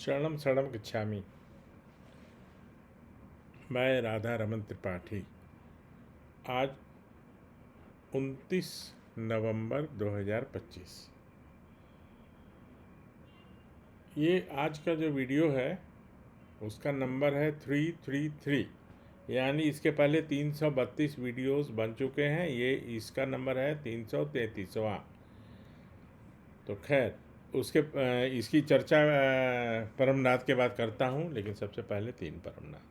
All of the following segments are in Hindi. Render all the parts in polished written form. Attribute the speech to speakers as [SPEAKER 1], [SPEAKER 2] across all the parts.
[SPEAKER 1] शरणम शरणम गच्छामि। मैं राधा रमन त्रिपाठी। आज 29 नवंबर 2025। ये आज का जो वीडियो है उसका नंबर है 333, यानी इसके पहले 332 वीडियोस बन चुके हैं। ये इसका नंबर है 333वां। तो खैर इसकी चर्चा परमनाथ के बाद करता हूँ, लेकिन सबसे पहले तीन परमनाथ।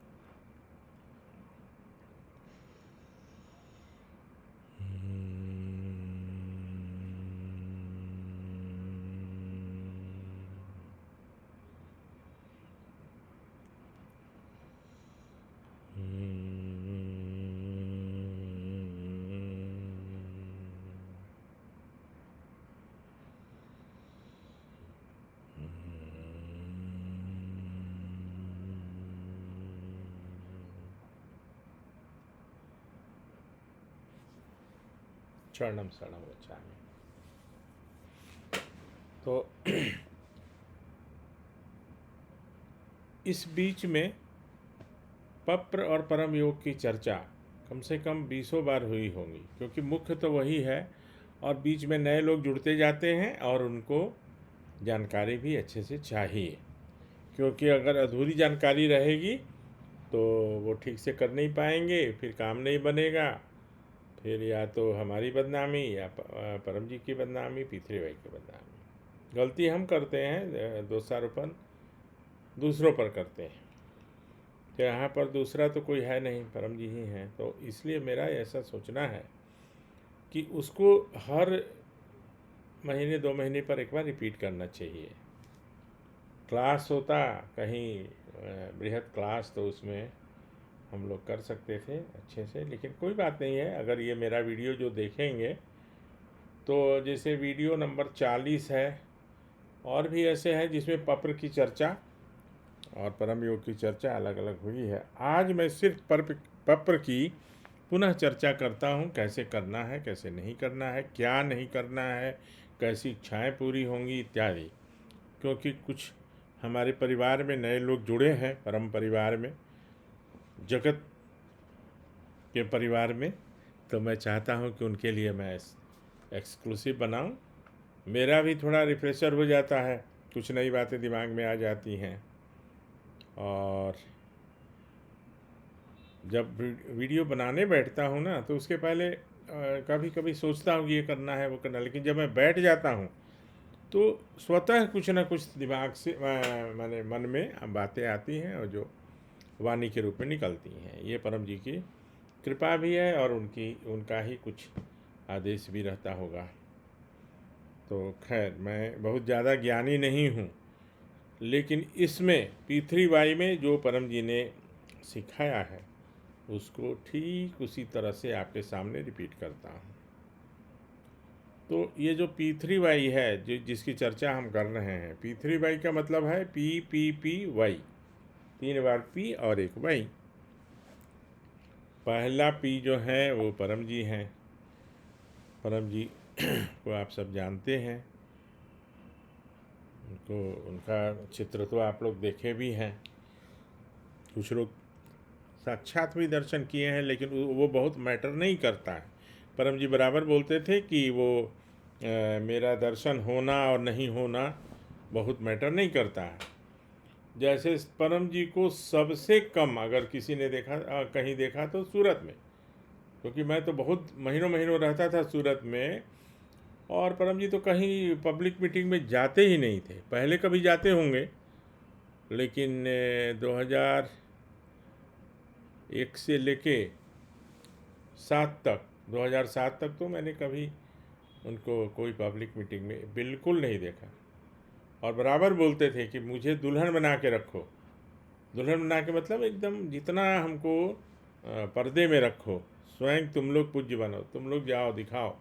[SPEAKER 1] शरणम शरणम गच्छामि। तो इस बीच में पप्र और परम योग की चर्चा कम से कम 20 बार हुई होंगी, क्योंकि मुख्य तो वही है और बीच में नए लोग जुड़ते जाते हैं और उनको जानकारी भी अच्छे से चाहिए, क्योंकि अगर अधूरी जानकारी रहेगी तो वो ठीक से कर नहीं पाएंगे, फिर काम नहीं बनेगा, फिर या तो हमारी बदनामी या परम जी की बदनामी, पीथरे भाई की बदनामी। गलती हम करते हैं, दोषारोपण दूसरों पर करते हैं। तो यहाँ पर दूसरा तो कोई है नहीं, परम जी ही हैं। तो इसलिए मेरा ऐसा सोचना है कि उसको हर महीने 2 महीने पर एक बार रिपीट करना चाहिए। क्लास होता कहीं बृहद क्लास, तो उसमें हम लोग कर सकते थे अच्छे से, लेकिन कोई बात नहीं है। अगर ये मेरा वीडियो जो देखेंगे तो जैसे वीडियो नंबर 40 है, और भी ऐसे हैं जिसमें पप्र की चर्चा और परम योग की चर्चा अलग अलग हुई है। आज मैं सिर्फ पप्र की पुनः चर्चा करता हूँ, कैसे करना है, कैसे नहीं करना है, क्या नहीं करना है, कैसी इच्छाएं पूरी होंगी इत्यादि। क्योंकि कुछ हमारे परिवार में नए लोग जुड़े हैं, परम परिवार में, जगत के परिवार में, तो मैं चाहता हूँ कि उनके लिए मैं एक्सक्लूसिव बनाऊँ। मेरा भी थोड़ा रिफ्रेशर हो जाता है, कुछ नई बातें दिमाग में आ जाती हैं। और जब वीडियो बनाने बैठता हूँ ना, तो उसके पहले कभी कभी सोचता हूँ कि ये करना है वो करना है, लेकिन जब मैं बैठ जाता हूँ तो स्वतः कुछ ना कुछ दिमाग से माने मन में बातें आती हैं और जो वाणी के रूप में निकलती हैं। ये परम जी की कृपा भी है और उनका ही कुछ आदेश भी रहता होगा। तो खैर, मैं बहुत ज़्यादा ज्ञानी नहीं हूँ, लेकिन इसमें पीथरी बाई में जो परम जी ने सिखाया है उसको ठीक उसी तरह से आपके सामने रिपीट करता हूँ। तो ये जो पी3 वाई है, जो जिसकी चर्चा हम कर रहे हैं, पी3 वाई का मतलब है पी वाई, 3 बार पी और 1 वाई। पहला पी जो है वो परम जी हैं। परम जी को आप सब जानते हैं, उनका चित्र तो आप लोग देखे भी हैं, कुछ लोग साक्षात भी दर्शन किए हैं, लेकिन वो बहुत मैटर नहीं करता है। परम जी बराबर बोलते थे कि वो मेरा दर्शन होना और नहीं होना बहुत मैटर नहीं करता है। जैसे परम जी को सबसे कम अगर किसी ने देखा, कहीं देखा तो सूरत में, क्योंकि मैं तो बहुत महीनों महीनों रहता था सूरत में, और परम जी तो कहीं पब्लिक मीटिंग में जाते ही नहीं थे। पहले कभी जाते होंगे, लेकिन 2001 से लेके 2007 तक तो मैंने कभी उनको कोई पब्लिक मीटिंग में बिल्कुल नहीं देखा। और बराबर बोलते थे कि मुझे दुल्हन बना के रखो। दुल्हन बना के मतलब एकदम जितना हमको पर्दे में रखो, स्वयं तुम लोग पूज्य बनो, तुम लोग जाओ दिखाओ,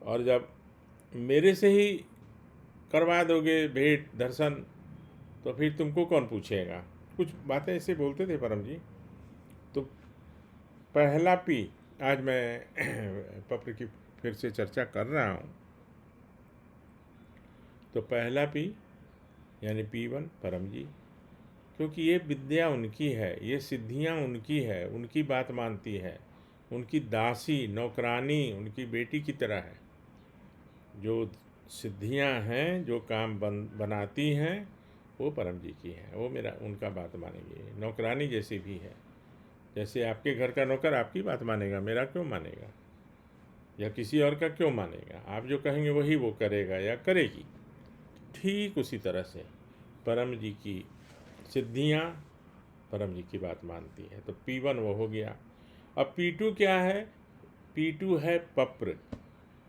[SPEAKER 1] और जब मेरे से ही करवा दोगे भेंट दर्शन तो फिर तुमको कौन पूछेगा। कुछ बातें ऐसे बोलते थे परम जी। तो पहला पी, आज मैं पप्र की फिर से चर्चा कर रहा हूँ। तो पहला पी यानी P1 परम जी, क्योंकि ये विद्या उनकी है, ये सिद्धियां उनकी है, उनकी बात मानती है, उनकी दासी नौकरानी उनकी बेटी की तरह है। जो सिद्धियां हैं, जो काम बनाती हैं, वो परम जी की हैं, वो मेरा उनका बात मानेगी। नौकरानी जैसी भी है, जैसे आपके घर का नौकर आपकी बात मानेगा, मेरा क्यों मानेगा, या किसी और का क्यों मानेगा? आप जो कहेंगे वही वो करेगा या करेगी। ठीक उसी तरह से परम जी की सिद्धियां परम जी की बात मानती हैं। तो P1 वो हो गया। अब P2 क्या है? P2 है पप्र।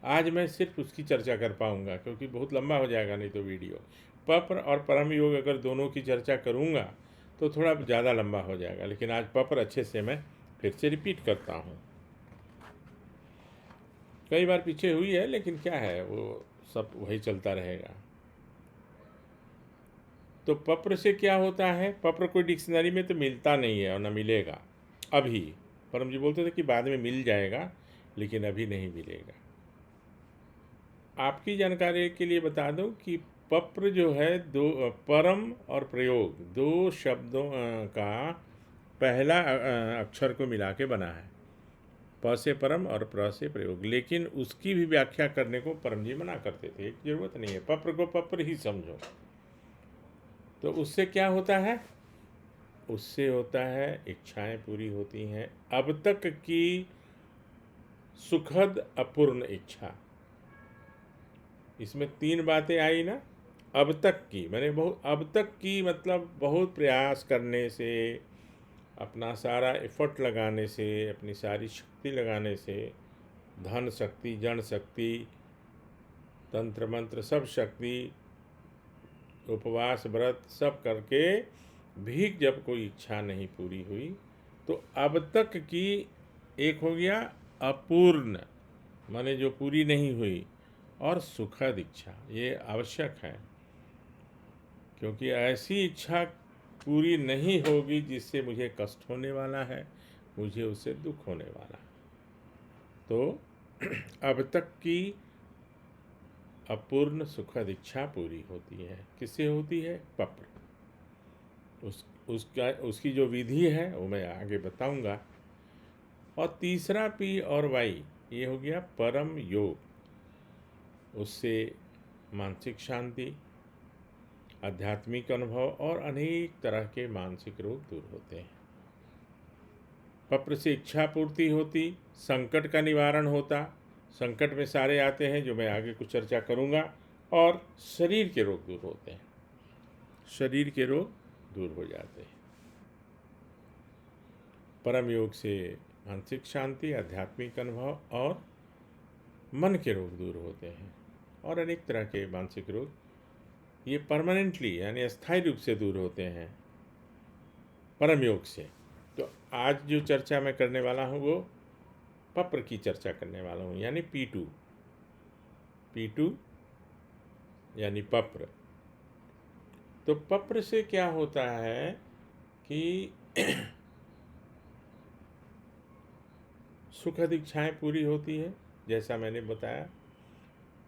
[SPEAKER 1] आज मैं सिर्फ उसकी चर्चा कर पाऊंगा, क्योंकि बहुत लंबा हो जाएगा नहीं तो वीडियो। पप्र और परम योग अगर दोनों की चर्चा करूंगा तो थोड़ा ज़्यादा लंबा हो जाएगा, लेकिन आज पप्र अच्छे से मैं फिर से रिपीट करता हूँ। कई बार पीछे हुई है, लेकिन क्या है, वो सब वही चलता रहेगा। तो पप्र से क्या होता है? पप्र कोई डिक्शनरी में तो मिलता नहीं है और न मिलेगा अभी। परम जी बोलते थे कि बाद में मिल जाएगा, लेकिन अभी नहीं मिलेगा। आपकी जानकारी के लिए बता दूं कि पप्र जो है दो परम और प्रयोग दो शब्दों का पहला अक्षर को मिला के बना है। प से परम और प्र से प्रयोग, लेकिन उसकी भी व्याख्या करने को परम जी मना करते थे। एक जरूरत नहीं है, पप्र को पप्र ही समझो। तो उससे क्या होता है? उससे होता है इच्छाएं पूरी होती हैं, अब तक की सुखद अपूर्ण इच्छा। इसमें 3 बातें आई ना। अब तक की मैंने बहुत, अब तक की मतलब बहुत प्रयास करने से, अपना सारा एफर्ट लगाने से, अपनी सारी शक्ति लगाने से, धन शक्ति, जन शक्ति, तंत्र मंत्र सब शक्ति, उपवास व्रत सब करके भी जब कोई इच्छा नहीं पूरी हुई, तो अब तक की एक हो गया अपूर्ण, माने जो पूरी नहीं हुई, और सुखद इच्छा। ये आवश्यक है, क्योंकि ऐसी इच्छा पूरी नहीं होगी जिससे मुझे कष्ट होने वाला है, मुझे उससे दुख होने वाला है। तो अब तक की अपूर्ण सुखद इच्छा पूरी होती है। किससे होती है? पप्र। उसकी जो विधि है वो मैं आगे बताऊंगा। और तीसरा P और Y, ये हो गया परम योग। उससे मानसिक शांति, आध्यात्मिक अनुभव और अनेक तरह के मानसिक रोग दूर होते हैं। पप्र से इच्छा पूर्ति होती, संकट का निवारण होता, संकट में सारे आते हैं जो मैं आगे कुछ चर्चा करूंगा, और शरीर के रोग दूर होते हैं, शरीर के रोग दूर हो जाते हैं। परम योग से मानसिक शांति, आध्यात्मिक अनुभव और मन के रोग दूर होते हैं, और अनेक तरह के मानसिक रोग ये परमानेंटली यानी अस्थायी रूप से दूर होते हैं परम योग से। तो आज जो चर्चा मैं करने वाला हूँ वो पप्र की चर्चा करने वाला हूँ, यानी P2 यानी पप्र। तो पप्र से क्या होता है कि सुखद इच्छाएं पूरी होती है, जैसा मैंने बताया।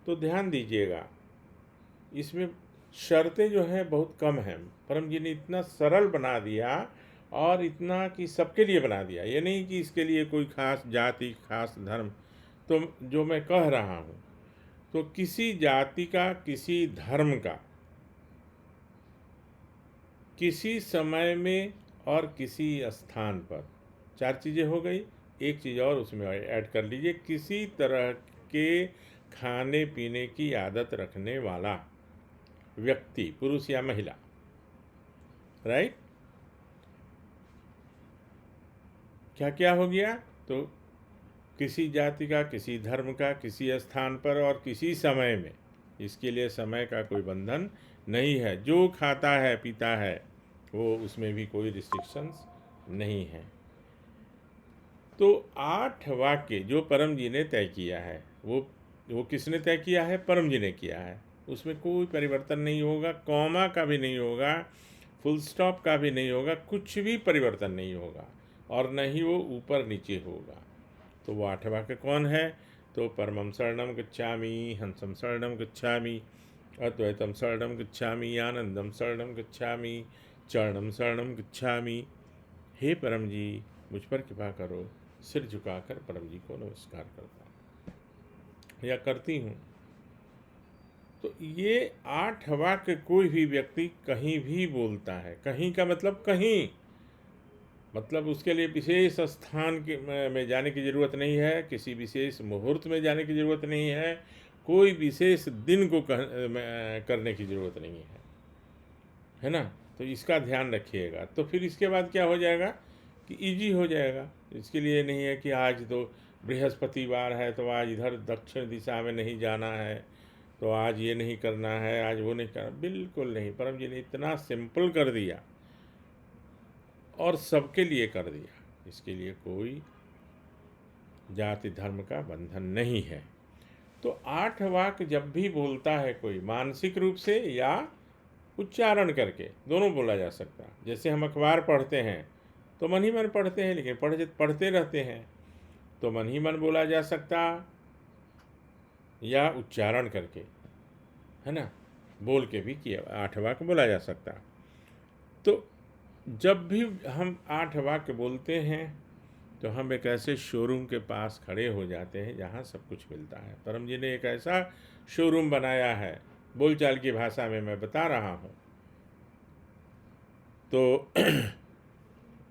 [SPEAKER 1] तो ध्यान दीजिएगा, इसमें शर्तें जो है बहुत कम हैं। परम जी ने इतना सरल बना दिया, और इतना कि सबके लिए बना दिया। ये नहीं कि इसके लिए कोई खास जाति, खास धर्म। तो जो मैं कह रहा हूँ, तो किसी जाति का, किसी धर्म का, किसी समय में और किसी स्थान पर, 4 चीज़ें हो गई। एक चीज़ और उसमें ऐड कर लीजिए, किसी तरह के खाने पीने की आदत रखने वाला व्यक्ति, पुरुष या महिला, राइट। क्या क्या हो गया? तो किसी जाति का, किसी धर्म का, किसी स्थान पर और किसी समय में। इसके लिए समय का कोई बंधन नहीं है। जो खाता है पीता है वो, उसमें भी कोई रिस्ट्रिक्शंस नहीं है। तो 8 वाक्य जो परम जी ने तय किया है, वो किसने तय किया है? परम जी ने किया है। उसमें कोई परिवर्तन नहीं होगा, कॉमा का भी नहीं होगा, फुल स्टॉप का भी नहीं होगा, कुछ भी परिवर्तन नहीं होगा, और न ही वो ऊपर नीचे होगा। तो वो 8 वाक्य कौन है? तो परमं शरणं गच्छामि, हंसं शरणं गच्छामि, अद्वैतम शरणम गच्छामि, आनंदम शरणम गच्छामि, चरणम शरणम गच्छामि। हे परम जी, मुझ पर कृपा करो। सिर झुकाकर परम जी को नमस्कार करता हूँ या करती हूँ। तो ये 8 वाक्य कोई भी व्यक्ति कहीं भी बोलता है। कहीं का मतलब कहीं, मतलब उसके लिए विशेष स्थान में जाने की ज़रूरत नहीं है, किसी विशेष मुहूर्त में जाने की ज़रूरत नहीं है, कोई विशेष दिन को करने की ज़रूरत नहीं है ना। तो इसका ध्यान रखिएगा। तो फिर इसके बाद क्या हो जाएगा कि इजी हो जाएगा। इसके लिए नहीं है कि आज तो बृहस्पतिवार है तो आज इधर दक्षिण दिशा में नहीं जाना है, तो आज ये नहीं करना है, आज वो नहीं करना। बिल्कुल नहीं, परम जी ने इतना सिंपल कर दिया और सबके लिए कर दिया। इसके लिए कोई जाति धर्म का बंधन नहीं है। तो 8 वाक्य जब भी बोलता है कोई, मानसिक रूप से या उच्चारण करके, दोनों बोला जा सकता है। जैसे हम अखबार पढ़ते हैं तो मन ही मन पढ़ते हैं, लेकिन पढ़ते रहते हैं, तो मन ही मन बोला जा सकता या उच्चारण करके, है ना, बोल के भी किया 8 वाक्य बोला जा सकता। तो जब भी हम 8 वाक्य बोलते हैं तो हम एक ऐसे शोरूम के पास खड़े हो जाते हैं जहाँ सब कुछ मिलता है। परम जी ने एक ऐसा शोरूम बनाया है, बोलचाल की भाषा में मैं बता रहा हूँ। तो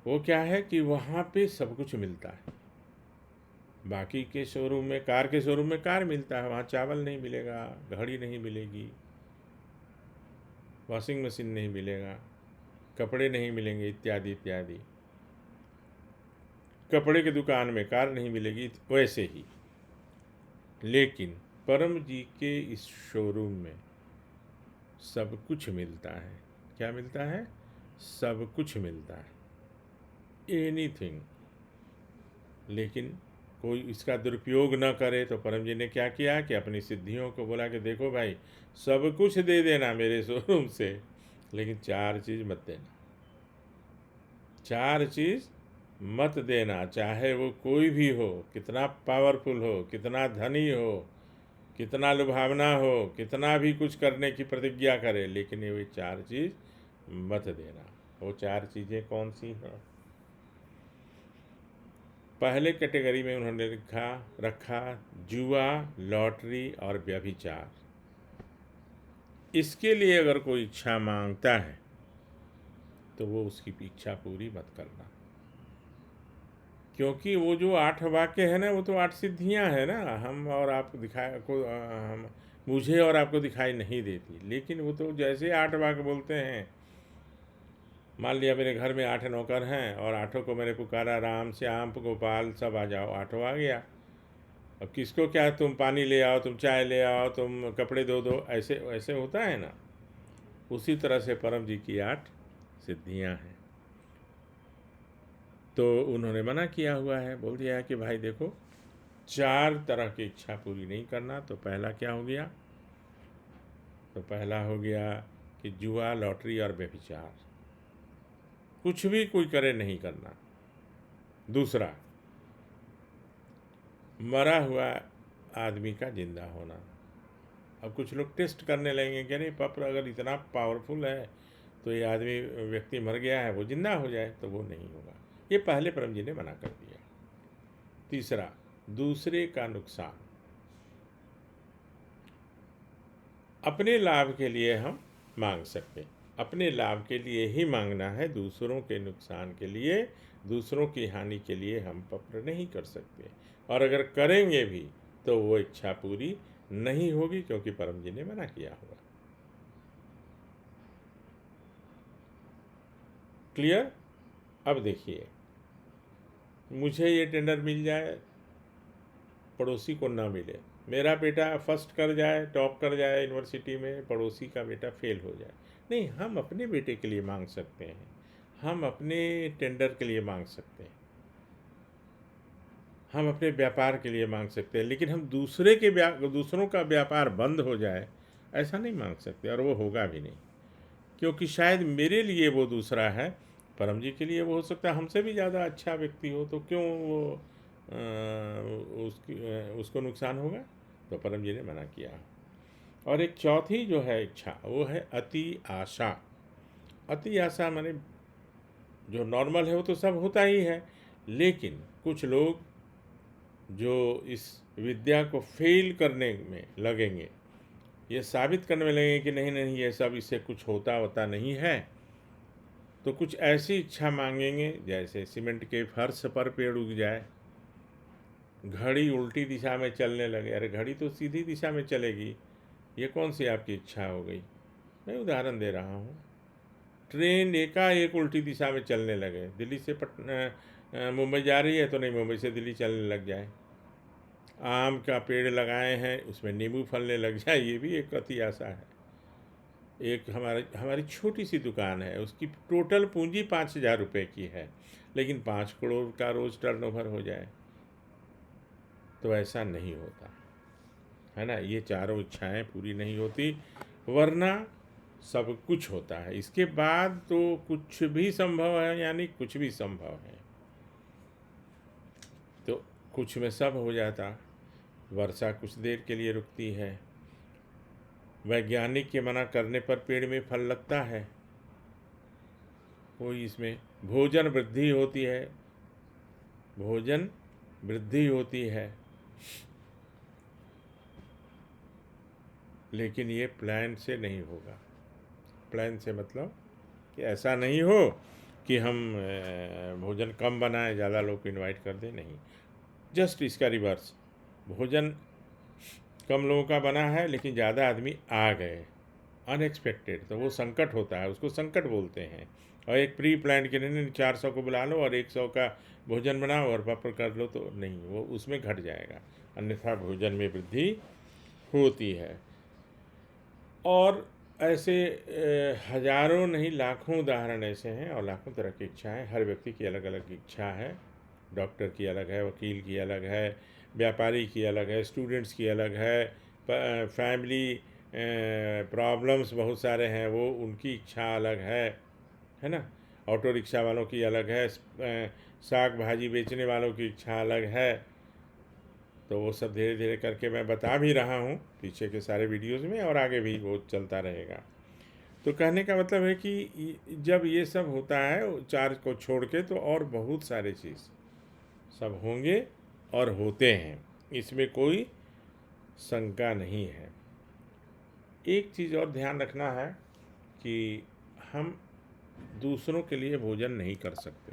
[SPEAKER 1] वो क्या है कि वहाँ पे सब कुछ मिलता है। बाकी के शोरूम में, कार के शोरूम में कार मिलता है, वहाँ चावल नहीं मिलेगा, घड़ी नहीं मिलेगी, वॉशिंग मशीन नहीं मिलेगा, कपड़े नहीं मिलेंगे, इत्यादि इत्यादि। कपड़े की दुकान में कार नहीं मिलेगी, वैसे ही। लेकिन परम जी के इस शोरूम में सब कुछ मिलता है। क्या मिलता है? सब कुछ मिलता है, एनीथिंग। लेकिन कोई इसका दुरुपयोग न करे तो परम जी ने क्या किया कि अपनी सिद्धियों को बोला कि देखो भाई, सब कुछ दे देना मेरे शोरूम से, लेकिन 4 चीज़ मत देना। 4 चीज़ मत देना, चाहे वो कोई भी हो, कितना पावरफुल हो, कितना धनी हो, कितना लुभावना हो, कितना भी कुछ करने की प्रतिज्ञा करे, लेकिन ये 4 चीज़ मत देना। वो 4 चीज़ें कौन सी हैं? पहले कैटेगरी में उन्होंने रखा जुआ, लॉटरी और व्यभिचार। इसके लिए अगर कोई इच्छा मांगता है तो वो उसकी इच्छा पूरी मत करना, क्योंकि वो जो 8 वाक्य है ना, वो तो 8 सिद्धियां है ना। हम और आप दिखाई को हम मुझे और आपको दिखाई नहीं देती, लेकिन वो तो जैसे 8 वाक्य बोलते हैं। मान लिया मेरे घर में 8 नौकर हैं और 8 को मैंने पुकारा, राम श्याम गोपाल सब आ जाओ, 8 आ गया। अब किसको क्या, तुम पानी ले आओ, तुम चाय ले आओ, तुम कपड़े धो दो, ऐसे ऐसे होता है ना। उसी तरह से परम जी की 8 सिद्धियां हैं। तो उन्होंने मना किया हुआ है, बोल दिया है कि भाई देखो, 4 तरह की इच्छा पूरी नहीं करना। तो पहला क्या हो गया? तो पहला हो गया कि जुआ, लॉटरी और व्यभिचार, कुछ भी कोई करे नहीं करना। दूसरा, मरा हुआ आदमी का जिंदा होना। अब कुछ लोग टेस्ट करने लगेंगे कि नहीं, पत्र अगर इतना पावरफुल है तो ये आदमी, व्यक्ति मर गया है, वो जिंदा हो जाए, तो वो नहीं होगा। ये पहले परम जी ने मना कर दिया। तीसरा, दूसरे का नुकसान। अपने लाभ के लिए हम मांग सकते, अपने लाभ के लिए ही मांगना है, दूसरों के नुकसान के लिए, दूसरों की हानि के लिए हम पत्र नहीं कर सकते। और अगर करेंगे भी तो वो इच्छा पूरी नहीं होगी, क्योंकि परम जी ने मना किया हुआ। क्लियर? अब देखिए, मुझे ये टेंडर मिल जाए, पड़ोसी को ना मिले। मेरा बेटा फर्स्ट कर जाए, टॉप कर जाए यूनिवर्सिटी में, पड़ोसी का बेटा फेल हो जाए। नहीं, हम अपने बेटे के लिए मांग सकते हैं, हम अपने टेंडर के लिए मांग सकते हैं, हम अपने व्यापार के लिए मांग सकते हैं। लेकिन हम दूसरों का व्यापार बंद हो जाए, ऐसा नहीं मांग सकते, और वो होगा भी नहीं। क्योंकि शायद मेरे लिए वो दूसरा है, परम जी के लिए वो हो सकता है हमसे भी ज़्यादा अच्छा व्यक्ति हो, तो क्यों वो उसको नुकसान होगा? तो परम जी ने मना किया। और एक चौथी जो है इच्छा, वो है अति आशा। अति आशा माने जो नॉर्मल है वो तो सब होता ही है, लेकिन कुछ लोग जो इस विद्या को फेल करने में लगेंगे, ये साबित करने में लगेंगे कि नहीं नहीं ये सब इससे कुछ होता नहीं है, तो कुछ ऐसी इच्छा मांगेंगे जैसे सीमेंट के फर्श पर पेड़ उग जाए, घड़ी उल्टी दिशा में चलने लगे। अरे घड़ी तो सीधी दिशा में चलेगी, ये कौन सी आपकी इच्छा हो गई? मैं उदाहरण दे रहा हूँ। ट्रेन एकाएक उल्टी दिशा में चलने लगे, दिल्ली से मुंबई जा रही है तो नहीं मुंबई से दिल्ली चलने लग जाए। आम का पेड़ लगाए हैं, उसमें नींबू फलने लग जाए, ये भी एक अति आशा है। एक हमारी छोटी सी दुकान है, उसकी टोटल पूंजी 5,000 रुपये की है, लेकिन 5 करोड़ का रोज़ टर्नओवर हो जाए, तो ऐसा नहीं होता है ना। ये चारों इच्छाएं पूरी नहीं होती, वरना सब कुछ होता है। इसके बाद तो कुछ भी संभव है, यानी कुछ भी संभव है। तो कुछ में सब हो जाता। वर्षा कुछ देर के लिए रुकती है, वैज्ञानिक के मना करने पर पेड़ में फल लगता है, कोई इसमें भोजन वृद्धि होती है, भोजन वृद्धि होती है, लेकिन ये प्लान से नहीं होगा। प्लान से मतलब कि ऐसा नहीं हो कि हम भोजन कम बनाएं, ज़्यादा लोग को इनवाइट कर दें, नहीं। जस्ट इसका रिवर्स, भोजन कम लोगों का बना है लेकिन ज़्यादा आदमी आ गए, अनएक्सपेक्टेड, तो वो संकट होता है, उसको संकट बोलते हैं। और एक प्री प्लान के नहीं 400 को बुला लो और 100 का भोजन बनाओ और पापड़ कर लो, तो नहीं, वो उसमें घट जाएगा। अन्यथा भोजन में वृद्धि होती है। और ऐसे हजारों नहीं लाखों उदाहरण ऐसे हैं, और लाखों तरह की इच्छाएं। हर व्यक्ति की अलग अलग इच्छा है। डॉक्टर की अलग है, वकील की अलग है, व्यापारी की अलग है, स्टूडेंट्स की अलग है, फैमिली प्रॉब्लम्स बहुत सारे हैं, वो उनकी इच्छा अलग है ना। ऑटो रिक्शा वालों की अलग है, साग भाजी बेचने वालों की इच्छा अलग है। तो वो सब धीरे धीरे करके मैं बता भी रहा हूँ पीछे के सारे वीडियोज़ में, और आगे भी वो चलता रहेगा। तो कहने का मतलब है कि जब ये सब होता है चार को छोड़ के, तो और बहुत सारे चीज़ सब होंगे और होते हैं, इसमें कोई शंका नहीं है। एक चीज़ और ध्यान रखना है कि हम दूसरों के लिए भोजन नहीं कर सकते।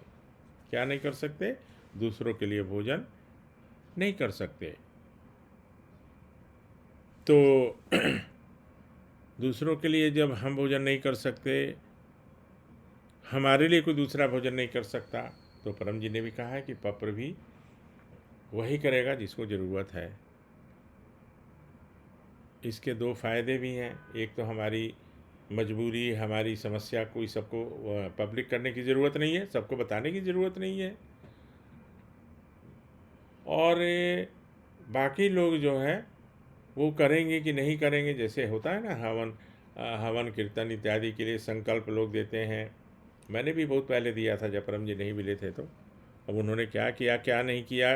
[SPEAKER 1] क्या नहीं कर सकते? दूसरों के लिए भोजन नहीं कर सकते। तो दूसरों के लिए जब हम भोजन नहीं कर सकते, हमारे लिए कोई दूसरा भोजन नहीं कर सकता, तो परम जी ने भी कहा है कि पप्र भी वही करेगा जिसको ज़रूरत है। इसके दो फायदे भी हैं। एक तो हमारी मजबूरी, हमारी समस्या कोई सबको पब्लिक करने की ज़रूरत नहीं है, सबको बताने की ज़रूरत नहीं है। और बाकी लोग जो हैं वो करेंगे कि नहीं करेंगे, जैसे होता है ना हवन कीर्तन इत्यादि के लिए संकल्प लोग देते हैं। मैंने भी बहुत पहले दिया था जब परम जी नहीं मिले थे, तो अब उन्होंने क्या किया क्या नहीं किया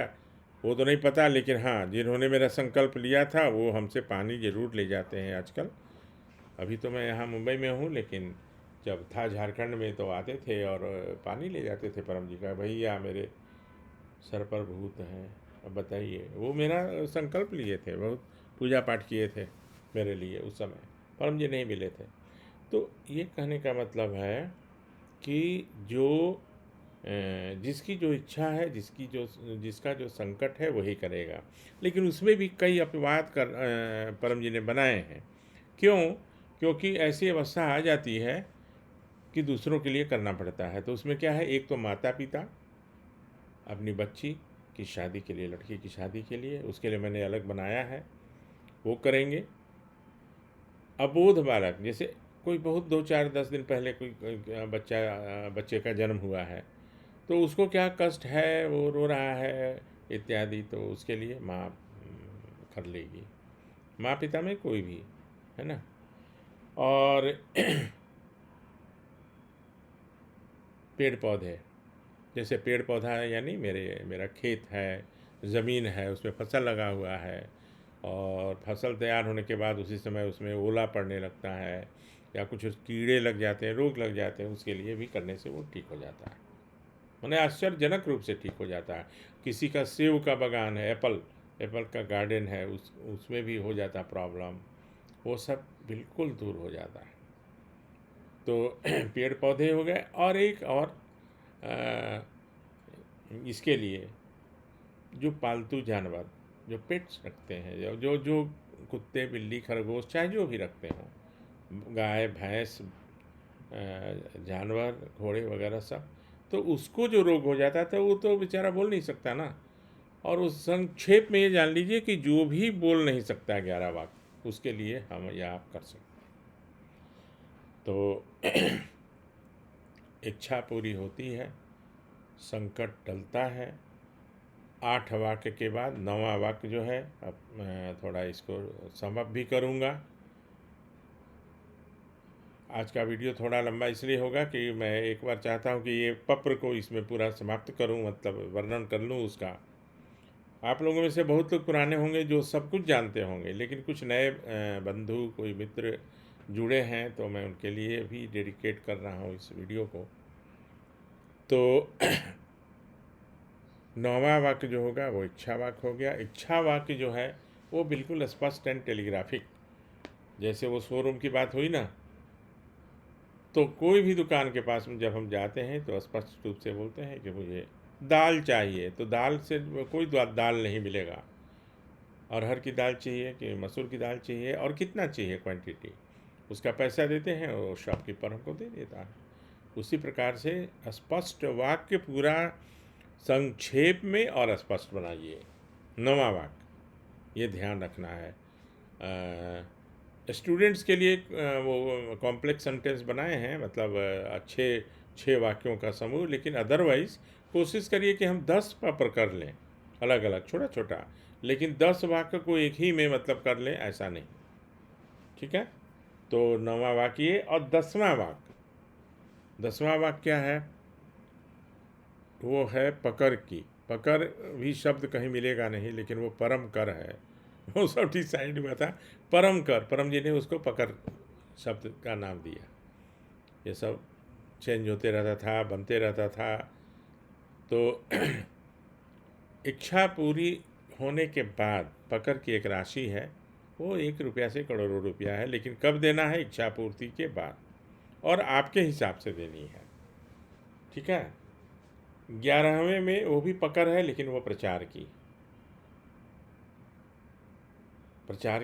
[SPEAKER 1] वो तो नहीं पता, लेकिन हाँ, जिन्होंने मेरा संकल्प लिया था वो हमसे पानी ज़रूर ले जाते हैं आजकल। अभी तो मैं यहाँ मुंबई में हूँ, लेकिन जब था झारखंड में तो आते थे और पानी ले जाते थे परम जी का। भैया मेरे सर पर भूत हैं, अब बताइए। वो मेरा संकल्प लिए थे, बहुत पूजा पाठ किए थे मेरे लिए उस समय, परम जी नहीं मिले थे। तो ये कहने का मतलब है कि जो जिसकी जो इच्छा है, जिसका जो संकट है वही करेगा। लेकिन उसमें भी कई अपवाद परम जी ने बनाए हैं। क्यों? क्योंकि ऐसी अवस्था आ जाती है कि दूसरों के लिए करना पड़ता है। तो उसमें क्या है, एक तो माता पिता अपनी बच्ची की शादी के लिए, लड़की की शादी के लिए, उसके लिए मैंने अलग बनाया है, वो करेंगे। अबोध बालक, जैसे कोई बहुत 2 4 10 दिन पहले कोई बच्चे का जन्म हुआ है, तो उसको क्या कष्ट है, वो रो रहा है इत्यादि, तो उसके लिए माँ कर लेगी, माँ पिता में कोई भी, है ना। और पेड़ पौधे, जैसे पेड़ पौधा है, यानी मेरा खेत है, ज़मीन है, उसमें फसल लगा हुआ है, और फसल तैयार होने के बाद उसी समय उसमें ओला पड़ने लगता है या कुछ कीड़े लग जाते हैं, रोग लग जाते हैं, उसके लिए भी करने से वो ठीक हो जाता है। माने आश्चर्यजनक रूप से ठीक हो जाता है। किसी का सेब का बागान है, एप्पल का गार्डन है, उसमें भी हो जाता प्रॉब्लम, वो सब बिल्कुल दूर हो जाता है। तो पेड़ पौधे हो गए। और एक और इसके लिए जो पालतू जानवर, जो पेट्स रखते हैं, जो जो जो कुत्ते बिल्ली खरगोश चाहे जो भी रखते हों, गाय भैंस जानवर घोड़े वगैरह सब, तो उसको जो रोग हो जाता था वो तो बेचारा बोल नहीं सकता ना। और उस संक्षेप में ये जान लीजिए कि जो भी बोल नहीं सकता 11 वाक्य, उसके लिए हम या आप कर सकते हैं। तो इच्छा पूरी होती है, संकट टलता है। 8 वाक्य के बाद 9वां वाक्य जो है, अब मैं थोड़ा इसको समअप भी करूँगा। आज का वीडियो थोड़ा लंबा इसलिए होगा कि मैं एक बार चाहता हूँ कि ये पत्र को इसमें पूरा समाप्त करूँ, मतलब वर्णन कर लूँ उसका। आप लोगों में से बहुत लोग पुराने होंगे जो सब कुछ जानते होंगे, लेकिन कुछ नए बंधु कोई मित्र जुड़े हैं, तो मैं उनके लिए भी डेडिकेट कर रहा हूँ इस वीडियो को। तो 9वां वाक्य जो होगा वो इच्छा वाक्य हो गया। इच्छा वाक्य जो है वो बिल्कुल स्पष्ट एंड टेलीग्राफिक, जैसे वो शोरूम की बात हुई ना, तो कोई भी दुकान के पास में जब हम जाते हैं तो स्पष्ट रूप से बोलते हैं कि मुझे दाल चाहिए, तो दाल से कोई दाल नहीं मिलेगा। अरहर की दाल चाहिए कि मसूर की दाल चाहिए और कितना चाहिए क्वांटिटी, उसका पैसा देते हैं और शॉपकीपर हमको दे देता है। उसी प्रकार से स्पष्ट वाक्य पूरा संक्षेप में और स्पष्ट बनाइए। 9वां वाक्य ये ध्यान रखना है। स्टूडेंट्स के लिए वो कॉम्प्लेक्स सेंटेंस बनाए हैं, मतलब अच्छे 6 वाक्यों का समूह, लेकिन अदरवाइज़ कोशिश करिए कि हम 10 पेपर कर लें, अलग अलग छोटा छोटा, लेकिन 10 वाक्य को एक ही में मतलब कर लें, ऐसा नहीं। ठीक है। तो 9वां वाक्य ये। और 10वां वाक्य, 10वां वाक्य क्या है? वो है पकड़ की। पकड़ भी शब्द कहीं मिलेगा नहीं, लेकिन वो परम कर है। वो सब ठीक साइड में था। परम कर, परम जी ने उसको पकड़ शब्द का नाम दिया। ये सब चेंज होते रहता था, बनते रहता था। तो इच्छा पूरी होने के बाद पकड़ की एक राशि है, वो 1 रुपया से करोड़ों रुपया है, लेकिन कब देना है? इच्छा पूर्ति के बाद, और आपके हिसाब से देनी है। ठीक है। 11वें में वो भी पकड़ है, लेकिन वो प्रचार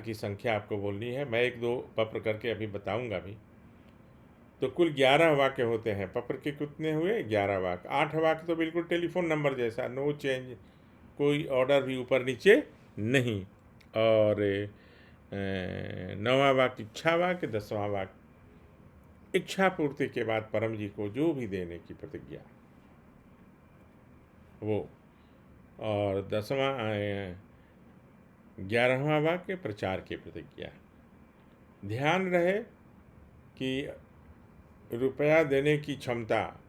[SPEAKER 1] की संख्या आपको बोलनी है। मैं 1-2 पत्र करके अभी बताऊंगा भी। तो कुल 11 वाक्य होते हैं। पत्र के कितने हुए? 11 वाक्य। 8 वाक्य तो बिल्कुल टेलीफोन नंबर जैसा, नो चेंज, कोई ऑर्डर भी ऊपर नीचे नहीं। और 9वां वाक्य इच्छा वाक्य, 10वां वाक्य इच्छा पूर्ति के बाद परम जी को जो भी देने की प्रतिज्ञा, वो। और 11वां वाक्य प्रचार की प्रतिज्ञा। ध्यान रहे कि रुपया देने की क्षमता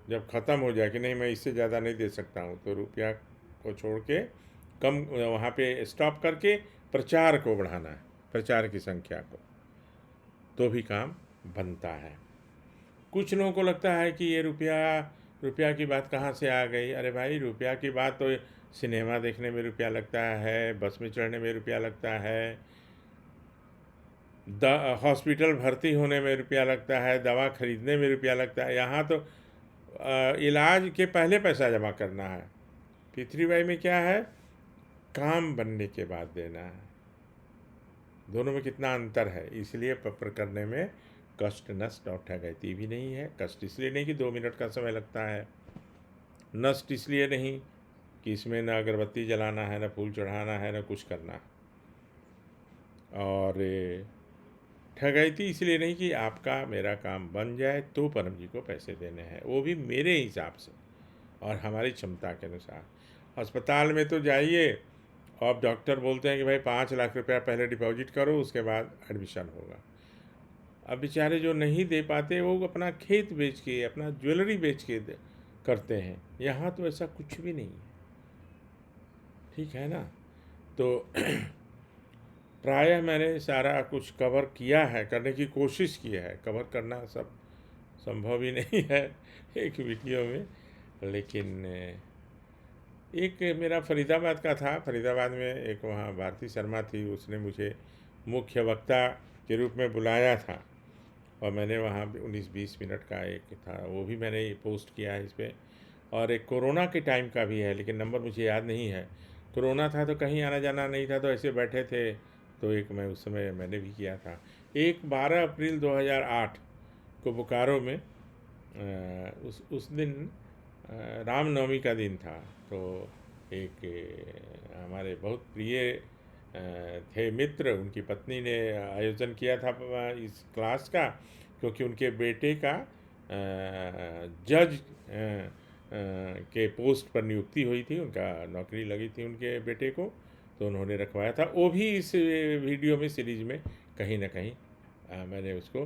[SPEAKER 1] जब ख़त्म हो जाए कि नहीं मैं इससे ज़्यादा नहीं दे सकता हूँ, तो रुपया को छोड़ के कम, वहाँ पे स्टॉप करके प्रचार को बढ़ाना है, प्रचार की संख्या को, तो भी काम बनता है। कुछ लोगों को लगता है कि ये रुपया की बात कहाँ से आ गई? अरे भाई, रुपया की बात तो सिनेमा देखने में रुपया लगता है, बस में चढ़ने में रुपया लगता है, हॉस्पिटल भर्ती होने में रुपया लगता है, दवा खरीदने में रुपया लगता है। यहाँ तो इलाज के पहले पैसा जमा करना है। P3Y में क्या है? काम बनने के बाद देना है। दोनों में कितना अंतर है। इसलिए पत्र करने में कष्ट नष्ट और ठगैती भी नहीं है। कष्ट इसलिए नहीं कि 2 मिनट का समय लगता है, नष्ट इसलिए नहीं कि इसमें न अगरबत्ती जलाना है, न फूल चढ़ाना है, न कुछ करना, और ठगैती इसलिए नहीं कि आपका मेरा काम बन जाए तो परम जी को पैसे देने हैं, वो भी मेरे हिसाब से और हमारी क्षमता के अनुसार। अस्पताल में तो जाइए, अब डॉक्टर बोलते हैं कि भाई 5 लाख रुपया पहले डिपॉजिट करो, उसके बाद एडमिशन होगा। अब बेचारे जो नहीं दे पाते वो अपना खेत बेच के, अपना ज्वेलरी बेच के करते हैं। यहाँ तो ऐसा कुछ भी नहीं है। ठीक है ना। तो प्रायः मैंने सारा कुछ कवर किया है, करने की कोशिश की है। कवर करना सब संभव ही नहीं है एक वीडियो में, लेकिन एक मेरा फरीदाबाद का था। फरीदाबाद में एक वहाँ भारती शर्मा थी, उसने मुझे मुख्य वक्ता के रूप में बुलाया था और मैंने वहाँ 19-20 मिनट का एक था, वो भी मैंने पोस्ट किया है इस पर। और एक कोरोना के टाइम का भी है, लेकिन नंबर मुझे याद नहीं है। कोरोना था तो कहीं आना जाना नहीं था, तो ऐसे बैठे थे, तो एक मैं उस समय मैंने भी किया था। एक 12 अप्रैल 2008 को बोकारो में उस दिन रामनवमी का दिन था। तो एक हमारे बहुत प्रिय थे मित्र, उनकी पत्नी ने आयोजन किया था इस क्लास का, क्योंकि उनके बेटे का जज के पोस्ट पर नियुक्ति हुई थी, उनका नौकरी लगी थी उनके बेटे को, तो उन्होंने रखवाया था। वो भी इस वीडियो में, सीरीज में कहीं ना कहीं मैंने उसको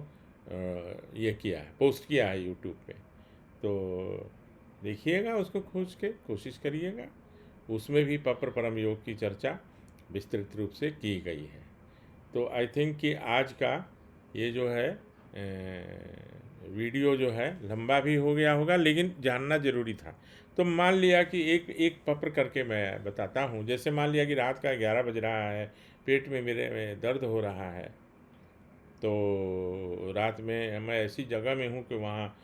[SPEAKER 1] ये किया है, पोस्ट किया है यूट्यूब पे। तो देखिएगा, उसको खोज के कोशिश करिएगा। उसमें भी पपर परम योग की चर्चा विस्तृत रूप से की गई है। तो आई थिंक कि आज का ये जो है वीडियो जो है लंबा भी हो गया होगा, लेकिन जानना ज़रूरी था। तो मान लिया कि एक एक पत्र करके मैं बताता हूँ। जैसे मान लिया कि रात का 11 बज रहा है, पेट में मेरे में दर्द हो रहा है, तो रात में मैं ऐसी जगह में हूँ कि वहाँ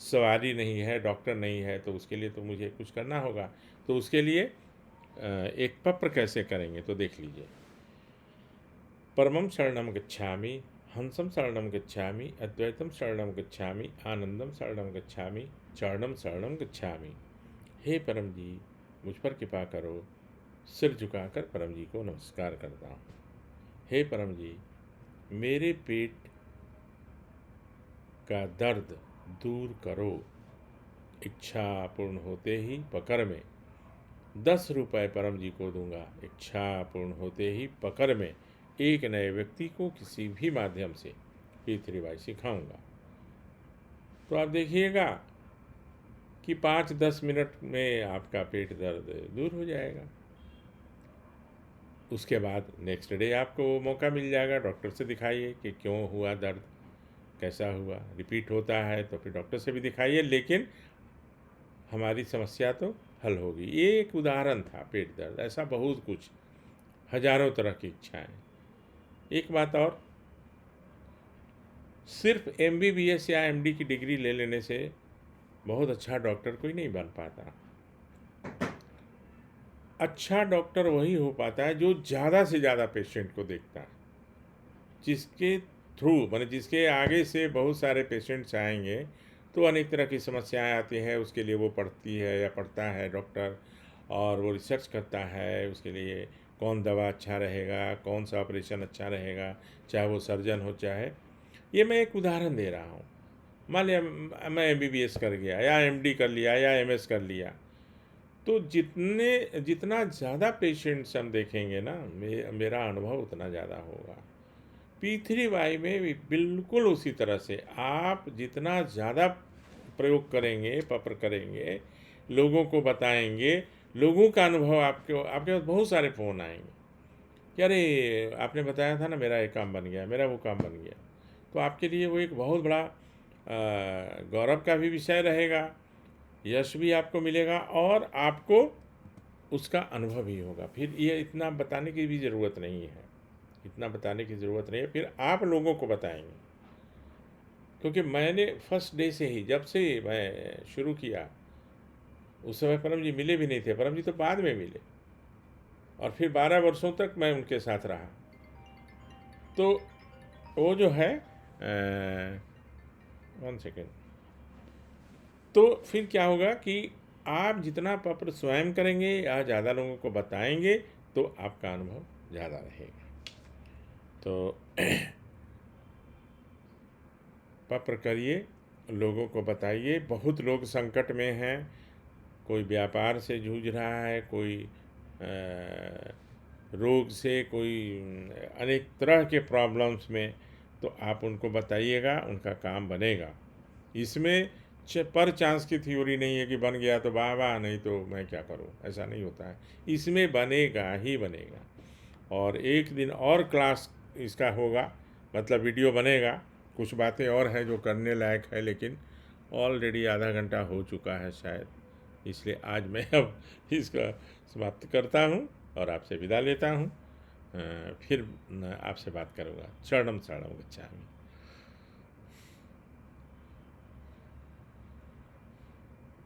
[SPEAKER 1] सवारी नहीं है, डॉक्टर नहीं है, तो उसके लिए तो मुझे कुछ करना होगा। तो उसके लिए एक पत्र कैसे करेंगे तो देख लीजिए। परमं शरणं गच्छामि, हंसं शरणं गच्छामि, अद्वैतम शरणं गच्छामि, आनंदम शरणं गच्छामि, चरणम शरणं गच्छामि। हे परम जी, मुझ पर कृपा करो। सिर झुकाकर परम जी को नमस्कार करता हूँ। हे परम जी, मेरे पेट का दर्द दूर करो। इच्छा पूर्ण होते ही पकड़ में 10 रुपये परम जी को दूंगा। इच्छा पूर्ण होते ही पकड़ में एक नए व्यक्ति को किसी भी माध्यम से पीतृवाई सिखाऊंगा। तो आप देखिएगा कि 5-10 मिनट में आपका पेट दर्द दूर हो जाएगा। उसके बाद नेक्स्ट डे आपको मौका मिल जाएगा, डॉक्टर से दिखाइए कि क्यों हुआ दर्द, कैसा हुआ। रिपीट होता है तो फिर डॉक्टर से भी दिखाइए, लेकिन हमारी समस्या तो हल होगी। ये एक उदाहरण था पेट दर्द, ऐसा बहुत कुछ, हजारों तरह की इच्छाएं। एक बात और, सिर्फ MBBS या MD की डिग्री ले लेने से बहुत अच्छा डॉक्टर कोई नहीं बन पाता। अच्छा डॉक्टर वही हो पाता है जो ज़्यादा से ज़्यादा पेशेंट को देखता है, जिसके थ्रू माने जिसके आगे से बहुत सारे पेशेंट्स आएंगे तो अनेक तरह की समस्याएं आती हैं, उसके लिए वो पढ़ती है या पढ़ता है डॉक्टर, और वो रिसर्च करता है उसके लिए कौन दवा अच्छा रहेगा, कौन सा ऑपरेशन अच्छा रहेगा, चाहे वो सर्जन हो चाहे। ये मैं एक उदाहरण दे रहा हूँ। मान लिया मैं MBBS कर गया या MD कर लिया या MS कर लिया, तो जितना ज़्यादा पेशेंट्स हम देखेंगे ना, मेरा अनुभव उतना ज़्यादा होगा। P3Y में भी बिल्कुल उसी तरह से आप जितना ज़्यादा प्रयोग करेंगे, पत्र करेंगे, लोगों को बताएंगे, लोगों का अनुभव आपके पास बहुत सारे फ़ोन आएंगे कि अरे आपने बताया था ना, मेरा ये काम बन गया, मेरा वो काम बन गया। तो आपके लिए वो एक बहुत बड़ा गौरव का भी विषय रहेगा, यश भी आपको मिलेगा और आपको उसका अनुभव ही होगा। फिर ये इतना बताने की भी ज़रूरत नहीं है, इतना बताने की ज़रूरत नहीं है, फिर आप लोगों को बताएंगे। क्योंकि मैंने फर्स्ट डे से ही, जब से मैं शुरू किया, उस समय परम जी मिले भी नहीं थे, परम जी तो बाद में मिले, और फिर 12 वर्षों तक मैं उनके साथ रहा। तो वो जो है 1 सेकेंड, तो फिर क्या होगा कि आप जितना पत्र स्वयं करेंगे या ज़्यादा लोगों को बताएंगे तो आपका अनुभव ज़्यादा रहेगा। तो पत्र करिए, लोगों को बताइए। बहुत लोग संकट में हैं, कोई व्यापार से जूझ रहा है, कोई रोग से, कोई अनेक तरह के प्रॉब्लम्स में, तो आप उनको बताइएगा, उनका काम बनेगा। इसमें पर चांस की थ्योरी नहीं है कि बन गया तो वाह वाह, नहीं तो मैं क्या करूं, ऐसा नहीं होता है। इसमें बनेगा ही बनेगा। और एक दिन और क्लास इसका होगा, मतलब वीडियो बनेगा। कुछ बातें और हैं जो करने लायक है, लेकिन ऑलरेडी आधा घंटा हो चुका है शायद, इसलिए आज मैं अब इसका समाप्त करता हूँ और आपसे विदा लेता हूँ। फिर आपसे बात करूँगा। शरणम शरणम गच्छामि।